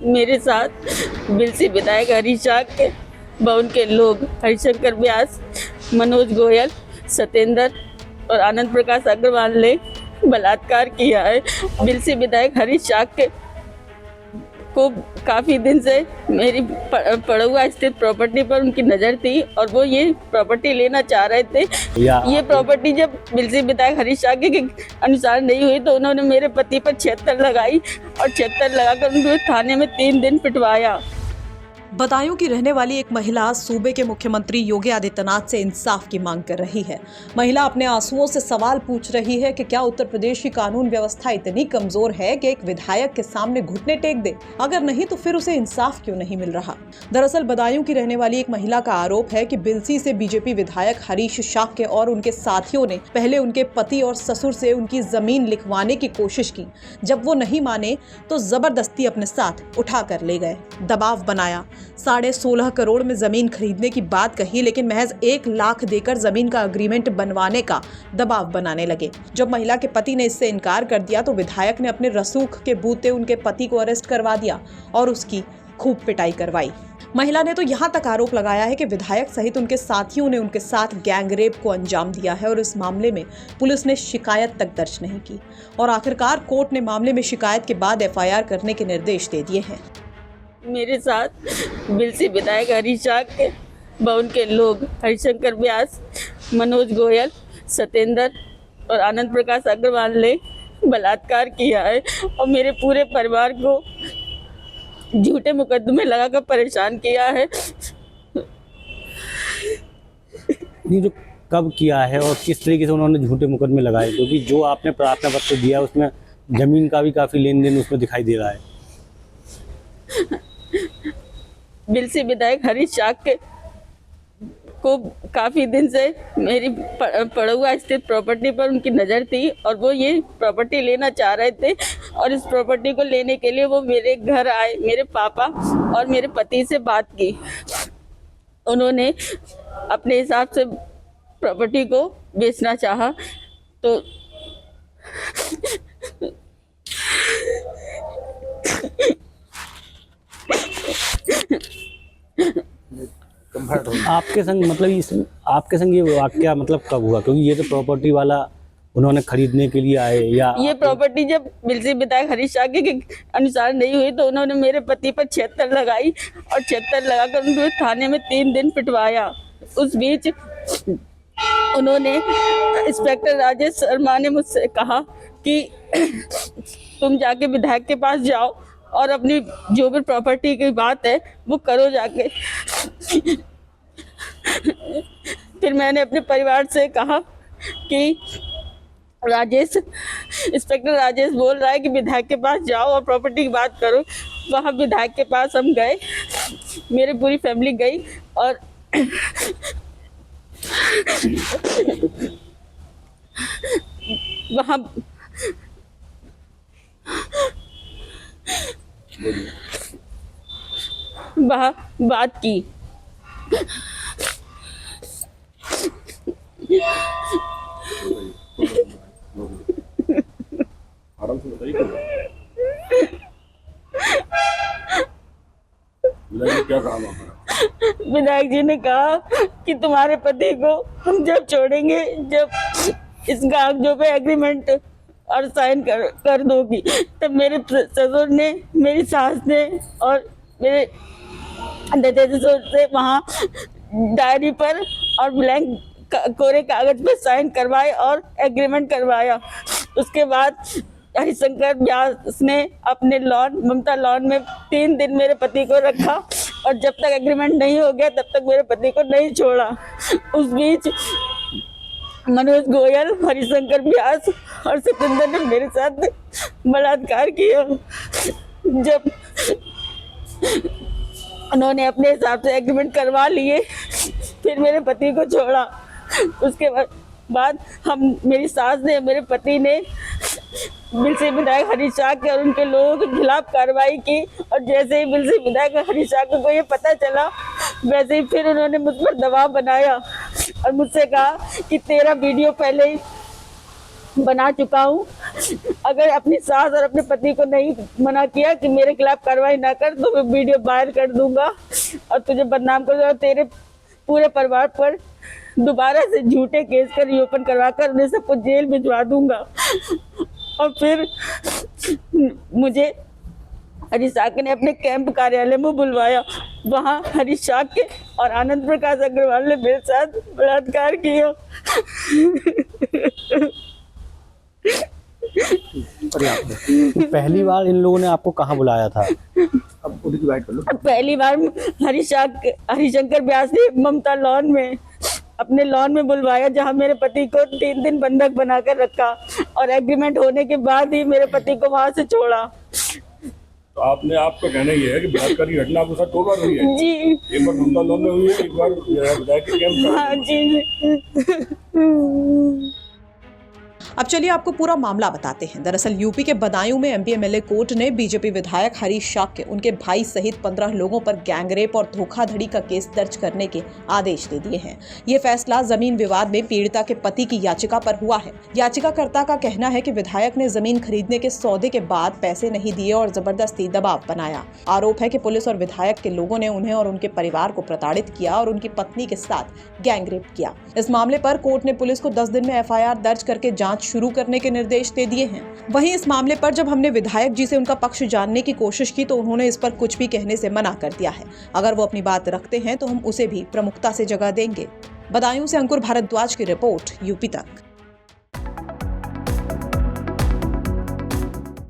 मेरे साथ बिलसी विधायक हरीश शाह के भवन के लोग हरिशंकर व्यास, मनोज गोयल, सत्येंद्र और आनंद प्रकाश अग्रवाल ने बलात्कार किया है। बिलसी विधायक हरीश शाह के को काफ़ी दिन से मेरी पड़ुआ स्थित प्रॉपर्टी पर उनकी नज़र थी और वो ये प्रॉपर्टी लेना चाह रहे थे। ये प्रॉपर्टी जब बिलसी विधायक हरीश शाह के अनुसार नहीं हुई तो उन्होंने मेरे पति पर 76 लगाई और 76 लगाकर उनको थाने में 3 दिन पिटवाया। बदायूं की रहने वाली एक महिला सूबे के मुख्यमंत्री योगी आदित्यनाथ से इंसाफ की मांग कर रही है। महिला अपने आंसुओं से सवाल पूछ रही है कि क्या उत्तर प्रदेश की कानून व्यवस्था इतनी कमजोर है कि एक विधायक के सामने घुटने टेक दे? अगर नहीं तो फिर उसे इंसाफ क्यों नहीं मिल रहा? दरअसल बदायूं की रहने वाली एक महिला का आरोप है कि बिलसी से बीजेपी विधायक हरीश शाह के और उनके साथियों ने पहले उनके पति और ससुर से उनकी जमीन लिखवाने की कोशिश की। जब वो नहीं माने तो जबरदस्ती अपने साथ उठा कर ले गए, दबाव बनाया, 16.5 करोड़ में जमीन खरीदने की बात कही, लेकिन महज 1 लाख देकर जमीन का अग्रीमेंट बनवाने का दबाव बनाने लगे। जब महिला के पति ने इससे इनकार कर दिया तो विधायक ने अपने रसूख के बूते उनके पति को अरेस्ट करवा दिया और उसकी खूब पिटाई करवाई। महिला ने तो यहाँ तक आरोप लगाया है कि विधायक सहित उनके साथियों ने उनके साथ गैंग रेप को अंजाम दिया है और इस मामले में पुलिस ने शिकायत तक दर्ज नहीं की और आखिरकार कोर्ट ने मामले में शिकायत के बाद FIR करने के निर्देश दे दिए हैं। मेरे साथ बिलसी विधायक हरीश शाह के भवन के लोग हरिशंकर व्यास, मनोज गोयल, सत्येंद्र और आनंद प्रकाश अग्रवाल ने बलात्कार किया है और मेरे पूरे परिवार को झूठे मुकदमे लगाकर परेशान किया है। नहीं तो कब किया है और किस तरीके से उन्होंने झूठे मुकदमे लगाए? क्योंकि जो आपने प्रार्थना पत्र दिया उसमें जमीन का भी काफी लेन देन उसमें दिखाई दे रहा है। बिलसी विधायक हरीश शाह के को काफ़ी दिन से मेरी पड़ुआ स्थित प्रॉपर्टी पर उनकी नज़र थी और वो ये प्रॉपर्टी लेना चाह रहे थे और इस प्रॉपर्टी को लेने के लिए वो मेरे घर आए, मेरे पापा और मेरे पति से बात की। उन्होंने अपने हिसाब से प्रॉपर्टी को बेचना चाहा तो आपके संग मतलब आपके संग ये वाकया मतलब कब हुआ? क्योंकि ये तो प्रॉपर्टी वाला उन्होंने खरीदने के लिए आए या ये प्रॉपर्टी जब बिलसी विधायक हरीश शाह के अनुसार नहीं हुई तो उन्होंने मेरे पति पर 76 लगाई और 76 लगाकर उनको थाने में 3 दिन पिटवाया। उस बीच उन्होंने इंस्पेक्टर राजेश शर्मा ने मुझसे कहा कि तुम जाके विधायक के पास जाओ और अपनी जो भी प्रॉपर्टी की बात है वो करो जाके। फिर मैंने अपने परिवार से कहा कि इंस्पेक्टर राजेश बोल रहा है कि विधायक के पास जाओ और प्रॉपर्टी की बात करो। वहाँ विधायक के पास हम गए, मेरी पूरी फैमिली गई और वहाँ बात की। क्या कहा? विधायक जी ने कहा कि तुम्हारे पति को हम जब छोड़ेंगे, जब इस कागजों पे एग्रीमेंट और साइन कर दोगी, तब मेरे ससुर ने, मेरी सास ने और मेरे ससुर से वहाँ डायरी पर और ब्लैंक कोरे कागज पर साइन करवाए और एग्रीमेंट करवाया। उसके बाद हरिशंकर व्यास ने अपने लॉन, ममता लॉन में 3 दिन मेरे पति को रखा और जब तक एग्रीमेंट नहीं हो गया तब तक मेरे पति को नहीं छोड़ा। उस बीच मनोज गोयल, हरिशंकर व्यास और सत्येंद्र ने मेरे साथ बलात्कार किया। जब उन्होंने अपने हिसाब से एग्रीमेंट करवा लिए फिर मेरे पति को छोड़ा। उसके बाद मेरी सास ने, मेरे पति ने बिलसी विधायक हरीश शाह के और उनके लोगों के खिलाफ कार्रवाई की और जैसे ही बिलसी विधायक हरीश शाह को ये पता चला वैसे ही फिर उन्होंने मुझ पर दबाव बनाया और मुझसे कहा कि तेरा वीडियो पहले ही बना चुका हूँ, अगर अपनी सास और अपने पति को नहीं मना किया कि मेरे खिलाफ कार्रवाई ना कर तो मैं वीडियो वायरल कर दूंगा और तुझे बदनाम कर दूंगा और तेरे पूरे परिवार पर दोबारा से झूठे केस कर रिओपन करवा कर उन्हें सबको जेल भिजवा दूंगा। और फिर मुझे हरीश साके ने अपने कैंप कार्यालय में बुलवाया। वहाँ हरीश साके और आनंद प्रकाश अग्रवाल ने मेरे साथ बलात्कार किया। पहली बार इन लोगों ने आपको कहाँ बुलाया था? अब उनकी बात कर लो। पहली बार हरिशंकर व्यास ने ममता लॉन में अपने लॉन में बुलवाया, जहां मेरे पति को 3 दिन बंधक बनाकर रखा और एग्रीमेंट होने के बाद ही मेरे पति को वहां से छोड़ा। तो आपका कहना ये है कि बलात्कार की घटना आपके साथ 2 बार हुई है? जी। एक बार ममता लॉन में हुई है, एक बार विधायक के कैंप में। हाँ जी। अब चलिए आपको पूरा मामला बताते हैं। दरअसल यूपी के बदायूं में एमपी एमएलए कोर्ट ने बीजेपी विधायक हरीश साके, उनके भाई सहित 15 लोगों पर गैंगरेप और धोखाधड़ी का केस दर्ज करने के आदेश दे दिए हैं। ये फैसला जमीन विवाद में पीड़िता के पति की याचिका पर हुआ है। याचिकाकर्ता का कहना है कि विधायक ने जमीन खरीदने के सौदे के बाद पैसे नहीं दिए और जबरदस्ती दबाव बनाया। आरोप है कि पुलिस और विधायक के लोगों ने उन्हें और उनके परिवार को प्रताड़ित किया और उनकी पत्नी के साथ गैंगरेप किया। इस मामले पर कोर्ट ने पुलिस को 10 दिन में एफआईआर दर्ज करके जांच शुरू करने के निर्देश दे दिए हैं। वहीं इस मामले पर जब हमने विधायक जी से उनका पक्ष जानने की कोशिश की तो उन्होंने इस पर कुछ भी कहने से मना कर दिया है। अगर वो अपनी बात रखते हैं तो हम उसे भी प्रमुखता से जगह देंगे। बदायूं से अंकुर भारद्वाज की रिपोर्ट, यूपी तक।